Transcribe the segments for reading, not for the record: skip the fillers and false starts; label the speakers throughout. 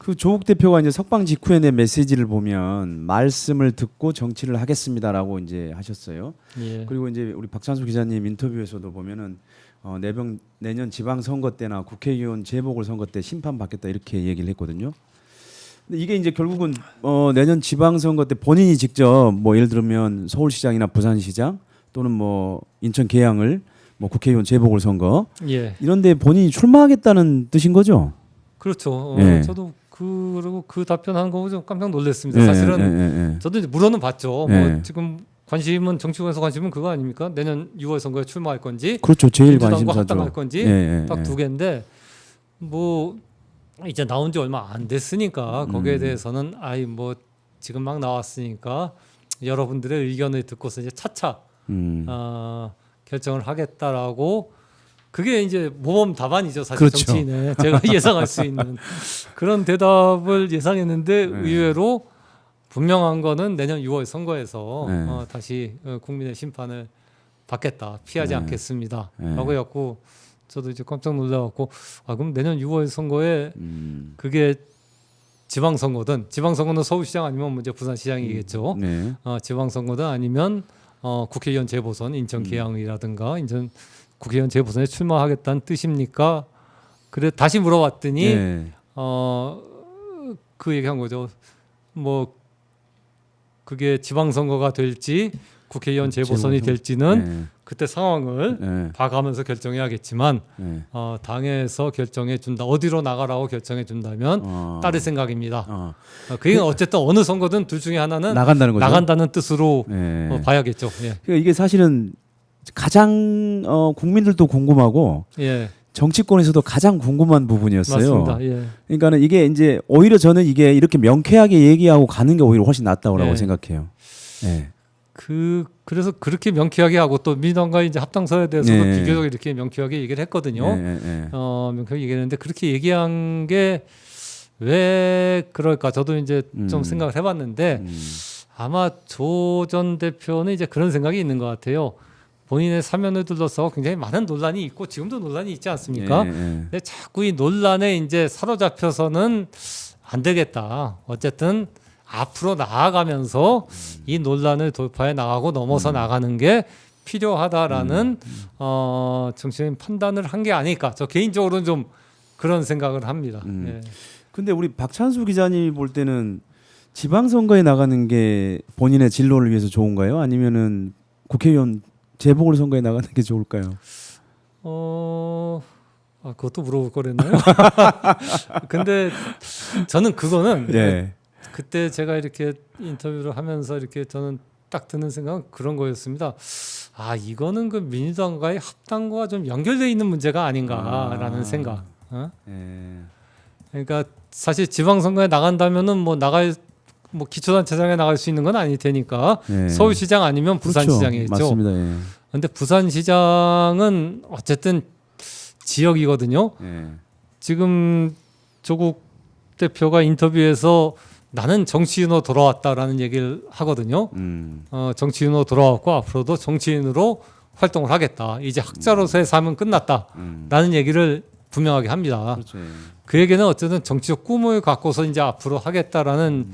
Speaker 1: 그 조국 대표가 이제 석방 직후에 낸 메시지를 보면 말씀을 듣고 정치를 하겠습니다라고 이제 하셨어요.
Speaker 2: 예.
Speaker 1: 그리고 이제 우리 박찬수 기자님 인터뷰에서도 보면은 내년 지방선거 때나 국회의원 재보궐선거 때 심판받겠다 이렇게 얘기를 했거든요. 근데 이게 이제 결국은 내년 지방선거 때 본인이 직접 뭐 예를 들면 서울시장이나 부산시장 또는 뭐 인천 계양을 뭐 국회의원 재보궐선거
Speaker 2: 예.
Speaker 1: 이런데 본인이 출마하겠다는 뜻인 거죠?
Speaker 2: 그렇죠.
Speaker 1: 예.
Speaker 2: 저도 그리고 그 답변한 거 좀 깜짝 놀랐습니다. 사실은 저도 이제 물어는 봤죠.
Speaker 1: 예.
Speaker 2: 뭐 지금 관심은 정치권에서 관심은 그거 아닙니까? 내년 6월 선거에 출마할 건지,
Speaker 1: 그렇죠. 제일
Speaker 2: 민주당과
Speaker 1: 관심사죠.
Speaker 2: 합당할 건지 딱 두 개인데 뭐 이제 나온 지 얼마 안 됐으니까 거기에 대해서는 뭐 지금 막 나왔으니까 여러분들의 의견을 듣고서 이제 차차 결정을 하겠다라고. 그게 이제 모범 답안이죠, 사실.
Speaker 1: 그렇죠.
Speaker 2: 정치인의 제가 예상할 수 있는 그런 대답을 예상했는데 의외로 분명한 거는 내년 6월 선거에서 다시 국민의 심판을 받겠다, 피하지 않겠습니다라고 해갖고 저도 이제 깜짝 놀라갖고 그럼 내년 6월 선거에 그게 지방선거든, 지방선거는 서울시장 아니면 이제 부산시장이겠죠. 지방선거든 아니면 국회의원 재보선 인천 계양이라든가 인천 국회의원 재보선에 출마하겠다는 뜻입니까? 그래 다시 물어봤더니 그 얘기한 거죠. 뭐 그게 지방선거가 될지 국회의원 재보선이 될지는 그때 상황을 봐가면서 결정해야겠지만 당에서 결정해 준다. 어디로 나가라고 결정해 준다면 따를 생각입니다. 그게 어쨌든 어느 선거든 둘 중에 하나는
Speaker 1: 나간다는 거죠.
Speaker 2: 나간다는 뜻으로 봐야겠죠. 예.
Speaker 1: 그러니까 이게 사실은 가장 국민들도 궁금하고 정치권에서도 가장 궁금한 부분이었어요.
Speaker 2: 맞습니다. 예.
Speaker 1: 그러니까는 이게 이제 오히려 저는 이게 이렇게 명쾌하게 얘기하고 가는 게 오히려 훨씬 낫다고 생각해요.
Speaker 2: 그래서 그렇게 명쾌하게 하고 또 민주당과 이제 합당서에 대해서도 비교적 이렇게 명쾌하게 얘기를 했거든요. 명쾌하게 얘기했는데 그렇게 얘기한 게 왜 그럴까? 저도 이제 좀 생각을 해봤는데 아마 조 전 대표는 이제 그런 생각이 있는 것 같아요. 본인의 사면을 둘러싸고 굉장히 많은 논란이 있고 지금도 논란이 있지 않습니까? 근데 자꾸 이 논란에 이제 사로잡혀서는 안 되겠다. 어쨌든 앞으로 나아가면서 이 논란을 돌파해 나가고 넘어서 나가는 게 필요하다라는 정치적인 판단을 한 게 아닐까. 저 개인적으로는 좀 그런 생각을 합니다.
Speaker 1: 근데 우리 박찬수 기자님이 볼 때는 지방선거에 나가는 게 본인의 진로를 위해서 좋은가요? 아니면은 국회의원 재보궐선거에 나가는 게 좋을까요?
Speaker 2: 그것도 물어볼 거랬나요? 근데 저는 그거는 그때 제가 이렇게 인터뷰를 하면서 이렇게 저는 딱 드는 생각은 그런 거였습니다. 이거는 그 민주당과의 합당과 좀 연결되어 있는 문제가 아닌가라는 생각. 그러니까 사실 지방선거에 나간다면은 뭐 기초단체장에 나갈 수 있는 건 아닐 테니까 서울시장 아니면 부산시장이겠죠.
Speaker 1: 맞습니다.
Speaker 2: 그런데 부산시장은 어쨌든 지역이거든요. 지금 조국 대표가 인터뷰에서 나는 정치인으로 돌아왔다라는 얘기를 하거든요. 정치인으로 돌아왔고 앞으로도 정치인으로 활동을 하겠다. 이제 학자로서의 삶은 끝났다라는 얘기를 분명하게 합니다.
Speaker 1: 그렇죠.
Speaker 2: 그 얘기는 어쨌든 정치적 꿈을 갖고서 이제 앞으로 하겠다라는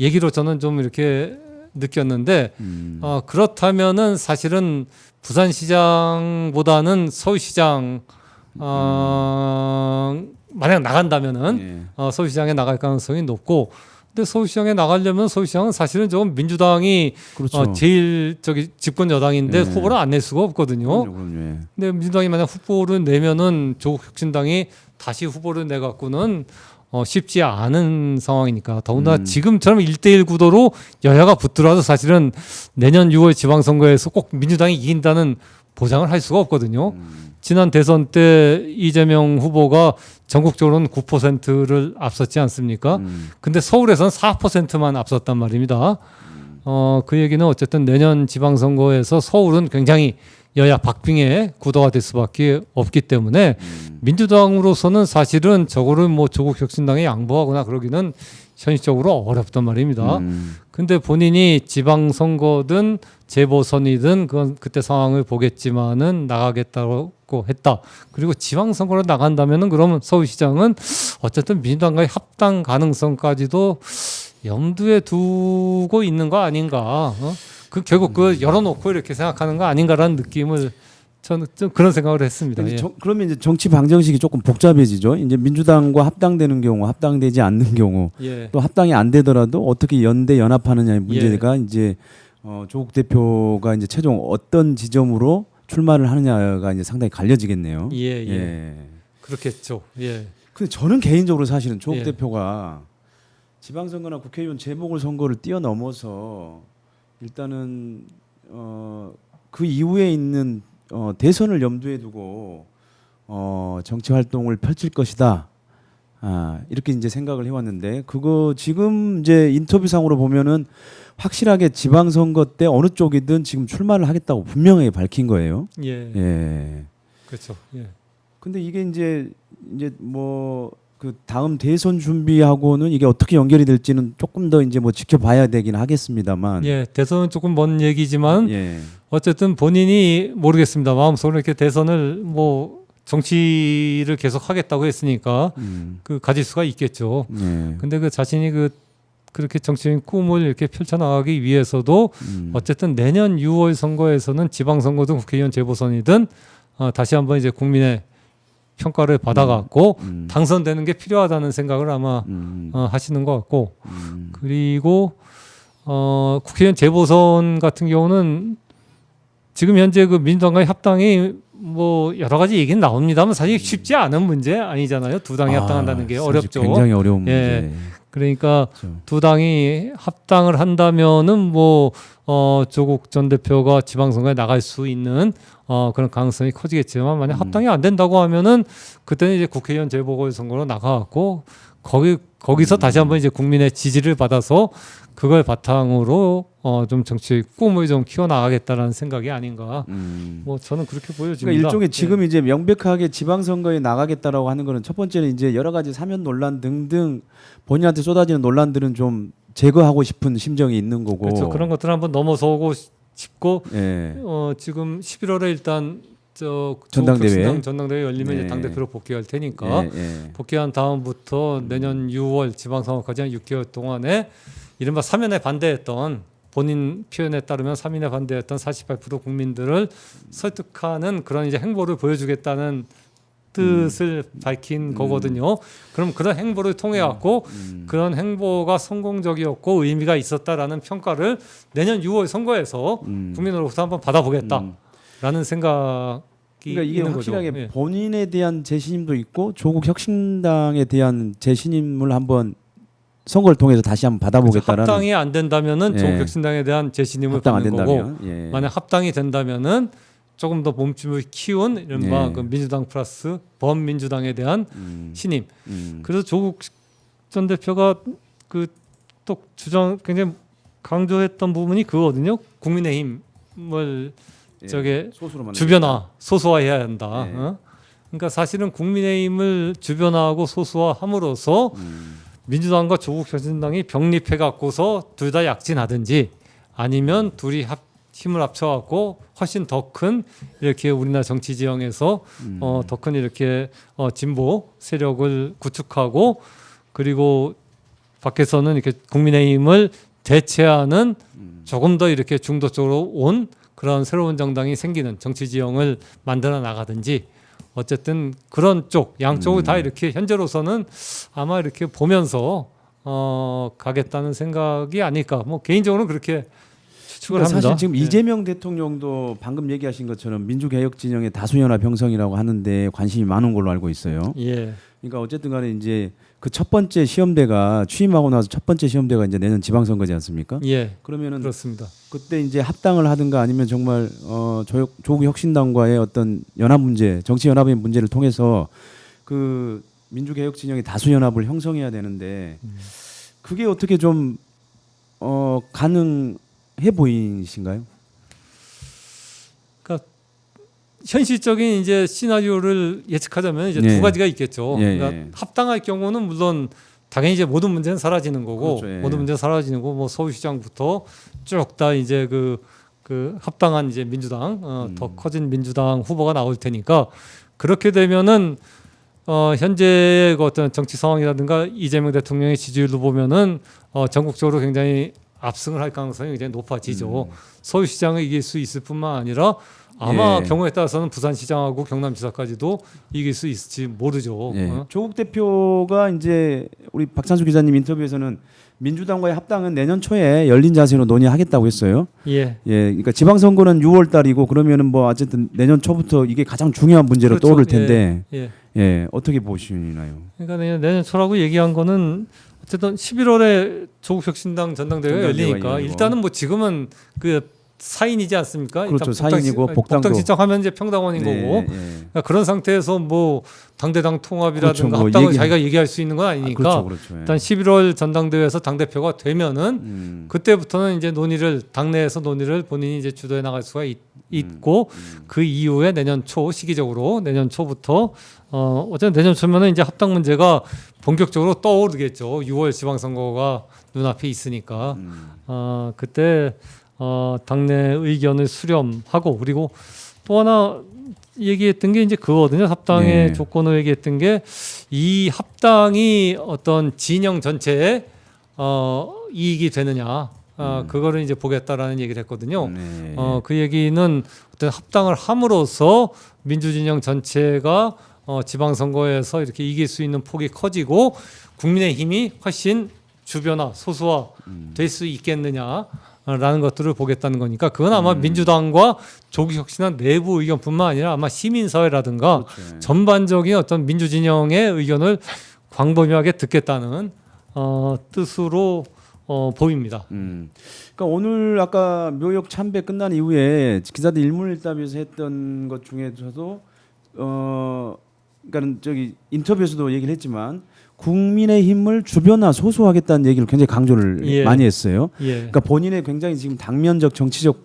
Speaker 2: 얘기로 저는 좀 이렇게 느꼈는데 그렇다면은 사실은 부산시장보다는 서울시장 만약 나간다면은 서울시장에 나갈 가능성이 높고, 근데 서울시장에 나가려면 서울시장은 사실은 좀 민주당이 제일 집권 여당인데 후보를 안 낼 수가 없거든요. 근데 민주당이 만약 후보를 내면은 조국 혁신당이 다시 후보를 내 갖고는 쉽지 않은 상황이니까, 더군다나 지금처럼 1대1 구도로 여야가 붙더라도 사실은 내년 6월 지방선거에서 꼭 민주당이 이긴다는 보장을 할 수가 없거든요. 지난 대선 때 이재명 후보가 전국적으로는 9%를 앞섰지 않습니까? 근데 서울에서는 4%만 앞섰단 말입니다. 그 얘기는 어쨌든 내년 지방선거에서 서울은 굉장히 여야 박빙의 구도가 될 수밖에 없기 때문에 민주당으로서는 사실은 저거를 뭐 조국 혁신당에 양보하거나 그러기는 현실적으로 어렵단 말입니다. 근데 본인이 지방선거든 재보선이든 그건 그때 상황을 보겠지만은 나가겠다고 했다. 그리고 지방선거로 나간다면은 그러면 서울시장은 어쨌든 민주당과의 합당 가능성까지도 염두에 두고 있는 거 아닌가? 그 결국 그 열어놓고 이렇게 생각하는 거 아닌가라는 느낌을 저는 좀 그런 생각을 했습니다. 예.
Speaker 1: 그러면 이제 정치 방정식이 조금 복잡해지죠. 이제 민주당과 합당되는 경우, 합당되지 않는 경우,
Speaker 2: 예.
Speaker 1: 또 합당이 안 되더라도 어떻게 연대 연합하느냐의 문제가 이제 조국 대표가 이제 최종 어떤 지점으로 출마를 하느냐가 이제 상당히 갈려지겠네요.
Speaker 2: 예. 그렇겠죠. 예.
Speaker 1: 근데 저는 개인적으로 사실은 조국
Speaker 2: 예.
Speaker 1: 대표가 지방선거나 국회의원 재보궐선거를 뛰어넘어서 일단은 그 이후에 있는 대선을 염두에 두고 정치 활동을 펼칠 것이다. 이렇게 이제 생각을 해왔는데 그거 지금 이제 인터뷰상으로 보면은 확실하게 지방선거 때 어느 쪽이든 지금 출마를 하겠다고 분명하게 밝힌 거예요.
Speaker 2: 예. 그렇죠. 예.
Speaker 1: 근데 이게 이제 뭐 그 다음 대선 준비하고는 이게 어떻게 연결이 될지는 조금 더 이제 뭐 지켜봐야 되긴 하겠습니다만.
Speaker 2: 예. 대선은 조금 먼 얘기지만
Speaker 1: 예.
Speaker 2: 어쨌든 본인이 모르겠습니다. 마음속으로 이렇게 대선을 뭐 정치를 계속 하겠다고 했으니까 그 가질 수가 있겠죠.
Speaker 1: 예.
Speaker 2: 근데 그 자신이 그렇게 정치적인 꿈을 이렇게 펼쳐나가기 위해서도 어쨌든 내년 6월 선거에서는 지방선거든 국회의원 재보선이든 다시 한번 이제 국민의 평가를 받아갖고 당선되는 게 필요하다는 생각을 아마 하시는 것 같고 그리고 국회의원 재보선 같은 경우는 지금 현재 그 민주당과의 합당이 뭐 여러 가지 얘기는 나옵니다만 사실 쉽지 않은 문제 아니잖아요. 두 당이 합당한다는 게 어렵죠.
Speaker 1: 굉장히 어려운 문제.
Speaker 2: 예. 그러니까
Speaker 1: 그렇죠.
Speaker 2: 두 당이 합당을 한다면은 뭐 조국 전 대표가 지방선거에 나갈 수 있는 그런 가능성이 커지겠지만 만약 합당이 안 된다고 하면은 그때는 이제 국회의원 재보궐선거로 나가갖고 거기서 다시 한번 이제 국민의 지지를 받아서 그걸 바탕으로 좀 정치 꿈을 좀 키워나가겠다라는 생각이 아닌가. 뭐 저는 그렇게 보여집니다.
Speaker 1: 그러니까 일종의 지금
Speaker 2: 예.
Speaker 1: 이제 명백하게 지방선거에 나가겠다라고 하는 거는 첫 번째는 이제 여러 가지 사면 논란 등등 본인한테 쏟아지는 논란들은 좀 제거하고 싶은 심정이 있는 거고.
Speaker 2: 그렇죠. 그런 것들을 한번 넘어서고 싶고
Speaker 1: 예.
Speaker 2: 지금 11월에 일단
Speaker 1: 전당대회.
Speaker 2: 전당대회 열리면
Speaker 1: 네.
Speaker 2: 이제 당대표로 복귀할 테니까
Speaker 1: 예.
Speaker 2: 복귀한 다음부터 내년 6월 지방선거까지 한 6개월 동안에 이른바 사면에 반대했던 본인 표현에 따르면 사면에 반대했던 48% 국민들을 설득하는 그런 이제 행보를 보여주겠다는 뜻을 밝힌 거거든요. 그럼 그런 행보를 통해 갖고 그런 행보가 성공적이었고 의미가 있었다라는 평가를 내년 6월 선거에서 국민으로부터 한번 받아보겠다라는 생각이
Speaker 1: 그러니까 이게
Speaker 2: 있는
Speaker 1: 확실하게
Speaker 2: 거죠. 예.
Speaker 1: 본인에 대한 재신임도 있고 조국 혁신당에 대한 재신임을 한번 선거를 통해서 다시 한번 받아보겠다라는.
Speaker 2: 합당이 안 된다면은
Speaker 1: 예.
Speaker 2: 조국 혁신당에 대한 재신임을
Speaker 1: 합당 안
Speaker 2: 받는 거고
Speaker 1: 된다면. 예.
Speaker 2: 만약 합당이 된다면은 조금 더 몸집을 키운 이른바
Speaker 1: 예.
Speaker 2: 그 민주당 플러스 범민주당에 대한 신임. 그래서 조국 전 대표가 그 또 주장 굉장히 강조했던 부분이 그거거든요. 국민의힘을
Speaker 1: 예.
Speaker 2: 저게
Speaker 1: 소수로 만들겠다.
Speaker 2: 주변화 소수화해야 한다.
Speaker 1: 예.
Speaker 2: 그러니까 사실은 국민의힘을 주변화하고 소수화함으로써 민주당과 조국 혁신당이 병립해 갖고서 둘 다 약진하든지 아니면 둘이 힘을 합쳐갖고 훨씬 더 큰 이렇게 우리나라 정치 지형에서 더 큰 이렇게 진보 세력을 구축하고 그리고 밖에서는 이렇게 국민의힘을 대체하는 조금 더 이렇게 중도 쪽으로 온 그런 새로운 정당이 생기는 정치 지형을 만들어 나가든지 어쨌든 그런 쪽 양쪽을 다 이렇게 현재로서는 아마 이렇게 보면서 가겠다는 생각이 아닐까. 뭐 개인적으로는 그렇게 추측을
Speaker 1: 그러니까
Speaker 2: 합니다.
Speaker 1: 사실 지금
Speaker 2: 예.
Speaker 1: 이재명 대통령도 방금 얘기하신 것처럼 민주개혁 진영의 다수연합 형성이라고 하는데 관심이 많은 걸로 알고 있어요.
Speaker 2: 예.
Speaker 1: 그러니까 어쨌든 간에 이제 그 첫 번째 시험대가 취임하고 나서 첫 번째 시험대가 이제 내년 지방선거지 않습니까?
Speaker 2: 예.
Speaker 1: 그러면은
Speaker 2: 그렇습니다.
Speaker 1: 그때 이제 합당을 하든가 아니면 정말 조국 혁신당과의 어떤 연합 문제, 정치 연합의 문제를 통해서 그 민주개혁 진영의 다수연합을 형성해야 되는데 그게 어떻게 좀 가능해 보이신가요?
Speaker 2: 그러니까 현실적인 이제 시나리오를 예측하자면 이제 두 가지가 있겠죠. 그러니까 합당할 경우는 물론 당연히 이제 모든 문제는 사라지는 거고,
Speaker 1: 그렇죠,
Speaker 2: 모든 문제는 사라지는 거고, 뭐 서울시장부터 쭉 다 이제 그 합당한 이제 민주당, 더 커진 민주당 후보가 나올 테니까 그렇게 되면은 현재의 그 어떤 정치 상황이라든가 이재명 대통령의 지지율로 보면은 전국적으로 굉장히 압승을 할 가능성이 굉장히 높아지죠. 서울시장을 이길 수 있을 뿐만 아니라 아마 경우에 따라서는 부산시장하고 경남지사까지도 이길 수 있을지 모르죠.
Speaker 1: 조국 대표가 이제 우리 박찬수 기자님 인터뷰에서는 민주당과의 합당은 내년 초에 열린 자세로 논의하겠다고 했어요. 그러니까 지방선거는 6월 달이고 그러면은 뭐 어쨌든 내년 초부터 이게 가장 중요한 문제로
Speaker 2: 그렇죠.
Speaker 1: 떠오를 텐데, 어떻게 보시나요?
Speaker 2: 그러니까 내년 초라고 얘기한 거는 어쨌든 11월에 조국혁신당 전당대회가 열리니까 일단은 뭐 지금은 그 사인이지 않습니까?
Speaker 1: 그렇죠. 사인이고 복당도
Speaker 2: 신청하면 이제 평당원인 거고 그러니까 그런 상태에서 뭐 당대당 통합이라든가
Speaker 1: 그렇죠. 뭐
Speaker 2: 합당을 자기가 얘기할 수 있는 건 아니니까
Speaker 1: 그렇죠.
Speaker 2: 일단 11월 전당대회에서 당 대표가 되면은 그때부터는 이제 당내에서 논의를 본인이 이제 주도해 나갈 수가 있고 그 이후에 내년 초 시기적으로 내년 초부터 어쨌든 내년 초면은 이제 합당 문제가 본격적으로 떠오르겠죠. 6월 지방선거가 눈앞에 있으니까 그때 당내 의견을 수렴하고 그리고 또 하나 얘기했던 게 이제 그거거든요. 합당의 조건을 얘기했던 게 이 합당이 어떤 진영 전체에 이익이 되느냐 그거를 이제 보겠다라는 얘기를 했거든요. 그 얘기는 어떤 합당을 함으로써 민주진영 전체가 지방선거에서 이렇게 이길 수 있는 폭이 커지고 국민의힘이 훨씬 주변화 소수화 될 수 있겠느냐 라는 것들을 보겠다는 거니까 그건 아마 민주당과 조국혁신당 내부 의견뿐만 아니라 아마 시민사회라든가 전반적인 어떤 민주진영의 의견을 광범위하게 듣겠다는 뜻으로 보입니다.
Speaker 1: 그러니까 오늘 아까 묘역 참배 끝난 이후에 기자들 일문일답에서 했던 것 중에서도 그러니까는 저기 인터뷰에서도 얘기를 했지만 국민의힘을 주변화 소수하겠다는 얘기를 굉장히 강조를 많이 했어요. 그러니까 본인의 굉장히 지금 당면적 정치적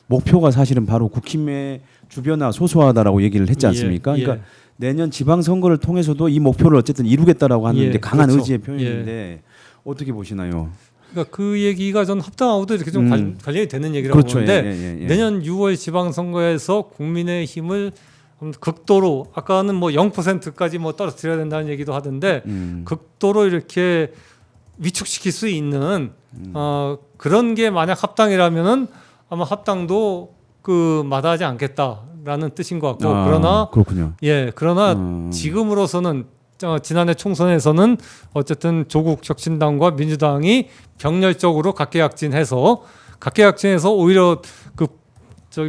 Speaker 1: 목표가 사실은 바로 국힘의 주변화 소수하다라고 얘기를 했지 않습니까? 그러니까 내년 지방선거를 통해서도 이 목표를 어쨌든 이루겠다라고 하는 이제 강한 그렇죠. 의지의 표현인데 어떻게 보시나요?
Speaker 2: 그러니까 그 얘기가 전 합당하고도 이렇게 좀 관련이 되는 얘기라고
Speaker 1: 그렇죠.
Speaker 2: 보는데 내년 6월 지방선거에서 국민의힘을 극도로 아까는 뭐 0%까지 뭐 떨어뜨려야 된다는 얘기도 하던데 극도로 이렇게 위축시킬 수 있는 그런 게 만약 합당이라면은 아마 합당도 그 마다하지 않겠다라는 뜻인 것 같고 그러나
Speaker 1: 그렇군요.
Speaker 2: 그러나 지금으로서는 지난해 총선에서는 어쨌든 조국 혁신당과 민주당이 병렬적으로 각계약진해서 오히려 그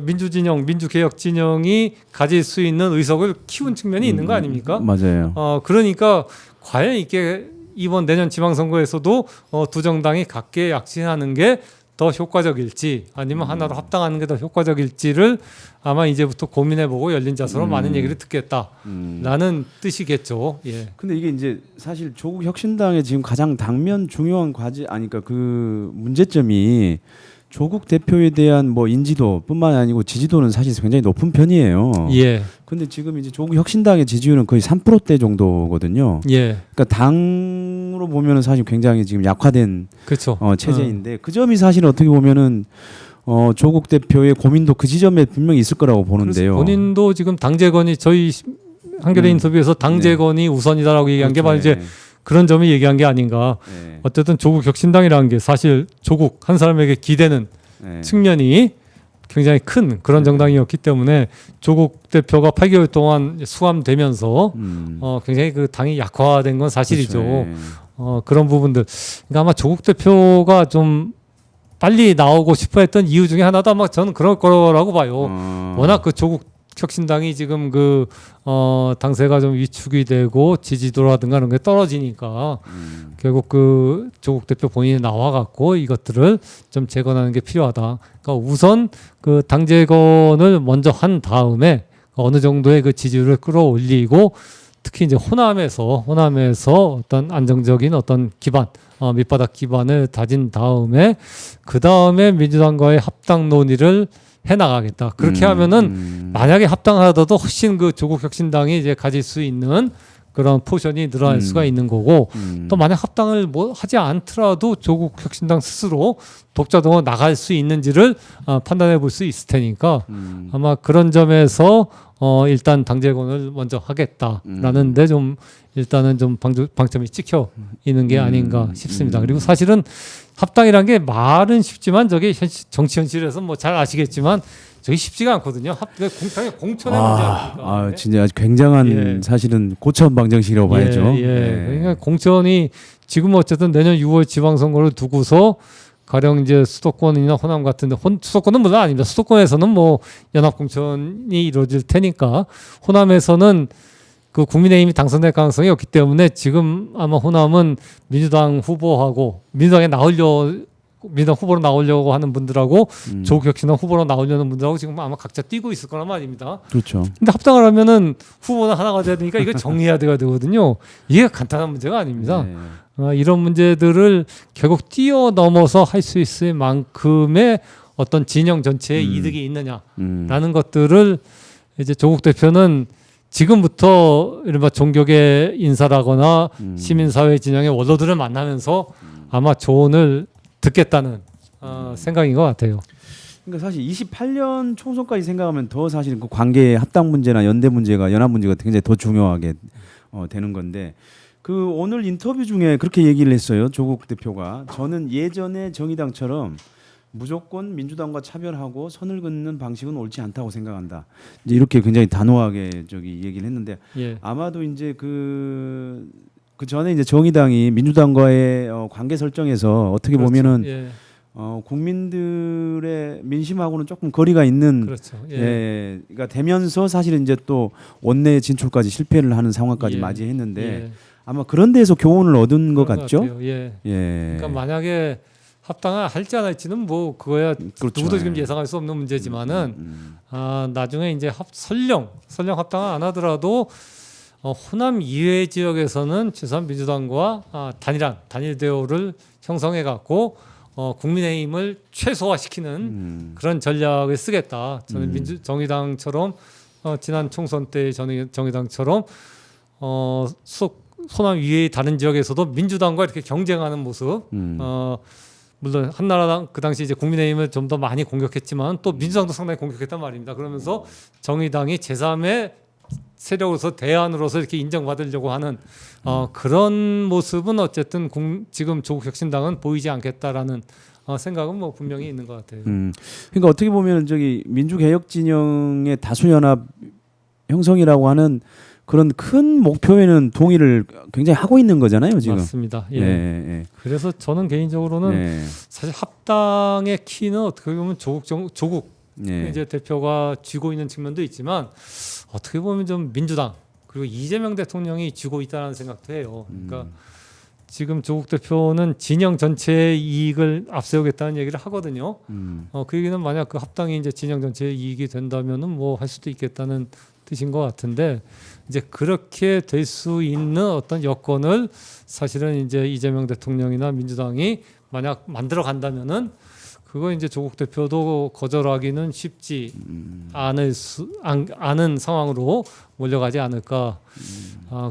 Speaker 2: 민주진영, 민주개혁진영이 가질 수 있는 의석을 키운 측면이 있는 거 아닙니까?
Speaker 1: 맞아요.
Speaker 2: 그러니까 과연 이게 이번 내년 지방선거에서도 두 정당이 각계약진하는 게 더 효과적일지 아니면 하나로 합당하는 게 더 효과적일지를 아마 이제부터 고민해보고 열린 자세로 많은 얘기를 듣겠다라는 뜻이겠죠.
Speaker 1: 근데 이게 이제 사실 조국 혁신당의 지금 가장 당면 중요한 그러니까 그 문제점이 조국 대표에 대한 뭐 인지도뿐만 아니고 지지도는 사실 굉장히 높은 편이에요. 근데 지금 이제 조국 혁신당의 지지율은 거의 3%대 정도거든요. 그러니까 당으로 보면은 사실 굉장히 지금 약화된
Speaker 2: 그렇죠.
Speaker 1: 체제인데 그 점이 사실 어떻게 보면은 조국 대표의 고민도 그 지점에 분명히 있을 거라고 보는데요.
Speaker 2: 본인도 지금 당재건이 저희 한겨레 인터뷰에서 당재건이 우선이다라고 얘기한 게 바로 이제 그런 점을 얘기한 게 아닌가. 어쨌든 조국 혁신당이라는 게 사실 조국 한 사람에게 기대는 측면이 굉장히 큰 그런 정당이었기 때문에 조국 대표가 8개월 동안 수감되면서 굉장히 그 당이 약화된 건 사실이죠. 그런 부분들. 그러니까 아마 조국 대표가 좀 빨리 나오고 싶어 했던 이유 중에 하나도 아마 저는 그럴 거라고 봐요. 워낙 그 조국 혁신당이 지금 그 당세가 좀 위축이 되고 지지도라든가 이런 게 떨어지니까 결국 그 조국 대표 본인이 나와갖고 이것들을 좀 재건하는 게 필요하다. 그러니까 우선 그 당 재건을 먼저 한 다음에 어느 정도의 그 지지율을 끌어올리고 특히 이제 호남에서 어떤 안정적인 어떤 기반 밑바닥 기반을 다진 다음에 그 다음에 민주당과의 합당 논의를 나가겠다. 그렇게 하면은 만약에 합당하더라도 훨씬 그 조국 혁신당이 이제 가질 수 있는 그런 포션이 늘어날 수가 있는 거고 또 만약 합당을 뭐 하지 않더라도 조국 혁신당 스스로 독자동으로 나갈 수 있는지를 판단해 볼 수 있을 테니까 아마 그런 점에서 일단 당재건을 먼저 하겠다라는 데 좀 일단은 좀 방점이 찍혀 있는 게 아닌가 싶습니다. 그리고 사실은 합당이란 게 말은 쉽지만 저게 정치 현실에서 뭐 잘 아시겠지만 저게 쉽지가 않거든요. 공천의 문제 아닙니까?
Speaker 1: 진짜 아주 굉장한
Speaker 2: 예.
Speaker 1: 사실은 고차원 방정식이라고 봐야죠.
Speaker 2: 그러니까 공천이 지금 어쨌든 내년 6월 지방선거를 두고서 가령 이제 수도권이나 호남 같은데 수도권은 물론 아닙니다. 수도권에서는 뭐 연합 공천이 이루어질 테니까 호남에서는 그 국민의힘이 당선될 가능성이 없기 때문에 지금 아마 호남은 민주당 후보하고 민주당 후보로 나오려고 하는 분들하고 조국 혁신당 후보로 나오려는 분들하고 지금 아마 각자 뛰고 있을 거란 말입니다.
Speaker 1: 그렇죠.
Speaker 2: 근데 합당을 하면은 후보는 하나가 돼야 되니까 이거 정리해야 되거든요. 이게 간단한 문제가 아닙니다. 이런 문제들을 결국 뛰어넘어서 할 수 있을 만큼의 어떤 진영 전체에 이득이 있느냐라는 것들을 이제 조국 대표는 지금부터 이른바 종교계 인사라거나 시민사회 진영의 원로들을 만나면서 아마 조언을 듣겠다는 생각인 것 같아요.
Speaker 1: 그러니까 사실 28년 총선까지 생각하면 더 사실 그 관계 합당 문제나 연대 문제가 연합 문제가 굉장히 더 중요하게 되는 건데 그 오늘 인터뷰 중에 그렇게 얘기를 했어요. 조국 대표가 저는 예전에 정의당처럼 무조건 민주당과 차별하고 선을 긋는 방식은 옳지 않다고 생각한다. 이제 이렇게 굉장히 단호하게 얘기를 했는데
Speaker 2: 예.
Speaker 1: 아마도 이제 그 전에 이제 정의당이 민주당과의 관계 설정에서 어떻게
Speaker 2: 그렇죠.
Speaker 1: 보면은
Speaker 2: 예.
Speaker 1: 국민들의 민심하고는 조금 거리가 있는
Speaker 2: 그렇죠.
Speaker 1: 그러니까 되면서 사실은 이제 또 원내 진출까지 실패를 하는 상황까지
Speaker 2: 예.
Speaker 1: 맞이했는데
Speaker 2: 예.
Speaker 1: 아마 그런 데서 교훈을 얻은 것
Speaker 2: 그런
Speaker 1: 같죠.
Speaker 2: 같아요. 예.
Speaker 1: 예.
Speaker 2: 그러니까 만약에 합당을 할지 안 할지는 뭐 그거야
Speaker 1: 그렇죠.
Speaker 2: 누구도 지금 예상할 수 없는 문제지만은 나중에 이제 설령 합당을 안 하더라도 호남 이외 지역에서는 최소한 민주당과 단일 대우를 형성해 갖고 국민의힘을 최소화시키는 그런 전략을 쓰겠다. 저는 정의당처럼 지난 총선 때 정의당처럼 호남 이외의 다른 지역에서도 민주당과 이렇게 경쟁하는 모습. 물론 한나라당 그 당시 이제 국민의힘을 좀 더 많이 공격했지만 또 민주당도 상당히 공격했단 말입니다. 그러면서 정의당이 제3의 세력으로서 대안으로서 이렇게 인정받으려고 하는 그런 모습은 어쨌든 지금 조국 혁신당은 보이지 않겠다라는 생각은 뭐 분명히 있는 것 같아요.
Speaker 1: 그러니까 어떻게 보면 민주개혁 진영의 다수연합 형성이라고 하는 그런 큰 목표에는 동의를 굉장히 하고 있는 거잖아요, 지금.
Speaker 2: 맞습니다. 예.
Speaker 1: 예.
Speaker 2: 그래서 저는 개인적으로는 사실 합당의 키는 어떻게 보면 조국 이제 대표가 쥐고 있는 측면도 있지만 어떻게 보면 좀 민주당 그리고 이재명 대통령이 쥐고 있다는 생각도 해요. 그러니까 지금 조국 대표는 진영 전체의 이익을 앞세우겠다는 얘기를 하거든요. 그 얘기는 만약 그 합당이 이제 진영 전체의 이익이 된다면은 뭐 할 수도 있겠다는 뜻인 것 같은데 이제 그렇게 될 수 있는 어떤 여건을 사실은 이제 이재명 대통령이나 민주당이 만약 만들어 간다면은 그거 이제 조국 대표도 거절하기는 쉽지 않은 상황으로 몰려가지 않을까.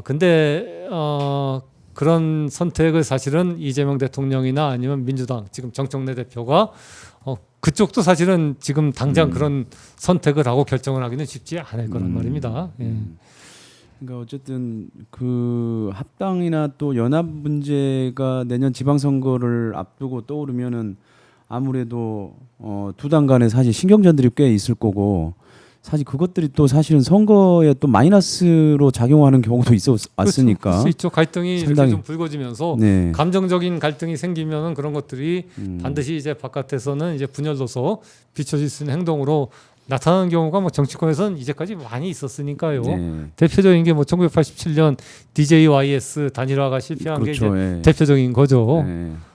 Speaker 2: 근데 그런 선택을 사실은 이재명 대통령이나 아니면 민주당 지금 정청래 대표가 그쪽도 사실은 지금 당장 그런 선택을 하고 결정을 하기는 쉽지 않을 거란 말입니다. 예.
Speaker 1: 그러니까 어쨌든 그 합당이나 또 연합 문제가 내년 지방선거를 앞두고 떠오르면은 아무래도 두 당 간에 사실 신경전들이 꽤 있을 거고 사실 그것들이 또 사실은 선거에 또 마이너스로 작용하는 경우도 있어 왔으니까.
Speaker 2: 그렇죠. 있죠. 갈등이
Speaker 1: 상당히
Speaker 2: 이렇게 좀 불거지면서
Speaker 1: 네.
Speaker 2: 감정적인 갈등이 생기면은 그런 것들이 반드시 이제 바깥에서는 이제 분열로서 비춰질 수 있는 행동으로 나타나는 경우가 뭐 정치권에서는 이제까지 많이 있었으니까요.
Speaker 1: 네.
Speaker 2: 대표적인 게 뭐 1987년 DJYS 단일화가 실패한
Speaker 1: 그렇죠.
Speaker 2: 게 이제
Speaker 1: 예.
Speaker 2: 대표적인 거죠.
Speaker 1: 예.